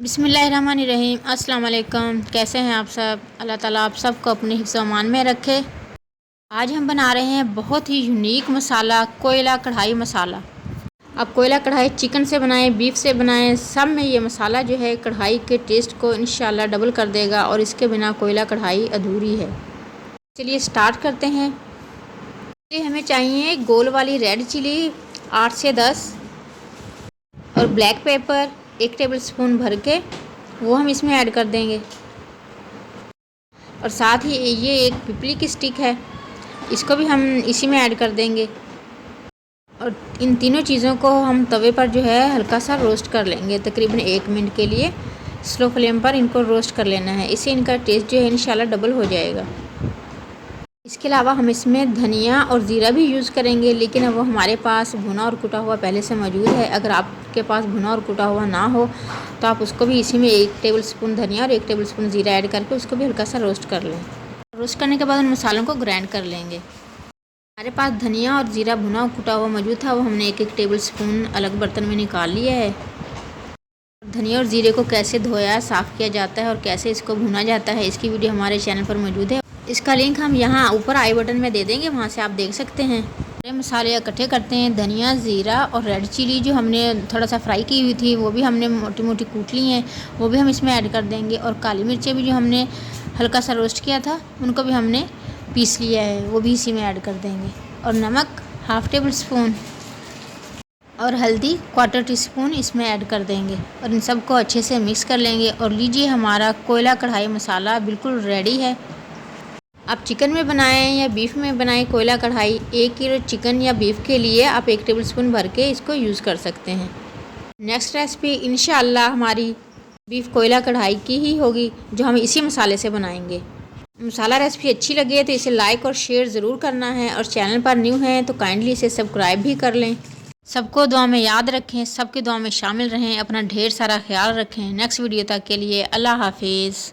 बिस्मिल्लाहिर्रहमानिर्रहीम। अस्सलाम वालेकुम। कैसे हैं आप सब? अल्लाह ताला आप सबको अपने हिफ्ज़ व अमान में रखे। आज हम बना रहे हैं बहुत ही यूनिक मसाला, कोयला कढ़ाई मसाला। आप कोयला कढ़ाई चिकन से बनाएं, बीफ से बनाएं, सब में ये मसाला जो है कढ़ाई के टेस्ट को इंशाल्लाह डबल कर देगा और इसके बिना कोयला कढ़ाई अधूरी है। चलिए स्टार्ट करते हैं। ये हमें चाहिए गोल वाली रेड चिली 8 से 10 और ब्लैक पेपर 1 टेबलस्पून भर के वो हम इसमें ऐड कर देंगे। और साथ ही ये एक पिपली की स्टिक है, इसको भी हम इसी में ऐड कर देंगे। और इन तीनों चीज़ों को हम तवे पर जो है हल्का सा रोस्ट कर लेंगे, तकरीबन 1 मिनट के लिए स्लो फ्लेम पर इनको रोस्ट कर लेना है। इससे इनका टेस्ट जो है इंशाल्लाह डबल हो जाएगा। इसके अलावा हम इसमें धनिया और ज़ीरा भी यूज़ करेंगे, लेकिन अब वो हमारे पास भुना और कुटा हुआ पहले से मौजूद है। अगर आपके पास भुना और कुटा हुआ ना हो तो आप उसको भी इसी में 1 टेबलस्पून धनिया और 1 टेबलस्पून ज़ीरा ऐड करके उसको भी हल्का सा रोस्ट कर लें। रोस्ट करने के बाद उन मसालों को ग्राइंड कर लेंगे। हमारे पास धनिया और ज़ीरा भुना और कुटा हुआ मौजूद था, वो हमने 1 टेबलस्पून अलग बर्तन में निकाल लिया है। धनिया और ज़ीरे को कैसे धोया साफ़ किया जाता है और कैसे इसको भुना जाता है, इसकी वीडियो हमारे चैनल पर मौजूद है। इसका लिंक हम यहाँ ऊपर आई बटन में दे देंगे, वहाँ से आप देख सकते हैं। सारे मसाले इकट्ठे करते हैं। धनिया, ज़ीरा और रेड चिली जो हमने थोड़ा सा फ्राई की हुई थी वो भी हमने मोटी मोटी कूट ली हैं, वो भी हम इसमें ऐड कर देंगे। और काली मिर्चें भी जो हमने हल्का सा रोस्ट किया था उनको भी हमने पीस लिया है, वो भी इसी में ऐड कर देंगे। और नमक 1/2 टेबलस्पून और हल्दी 1/4 टीस्पून इसमें ऐड कर देंगे और इन सबको अच्छे से मिक्स कर लेंगे। और लीजिए हमारा कोयला कढ़ाई मसाला बिल्कुल रेडी है। आप चिकन में बनाएं या बीफ में बनाएं, कोयला कढ़ाई 1 किलो चिकन या बीफ के लिए आप 1 टेबलस्पून भर के इसको यूज़ कर सकते हैं। नेक्स्ट रेसिपी इंशाअल्लाह हमारी बीफ कोयला कढ़ाई की ही होगी, जो हम इसी मसाले से बनाएंगे। मसाला रेसिपी अच्छी लगे तो इसे लाइक और शेयर ज़रूर करना है, और चैनल पर न्यू हैं तो काइंडली इसे सब्सक्राइब भी कर लें। सबको दुआ में याद रखें, सबकी दुआ में शामिल रहें, अपना ढेर सारा ख्याल रखें। नेक्स्ट वीडियो तक के लिए अल्लाह हाफिज़।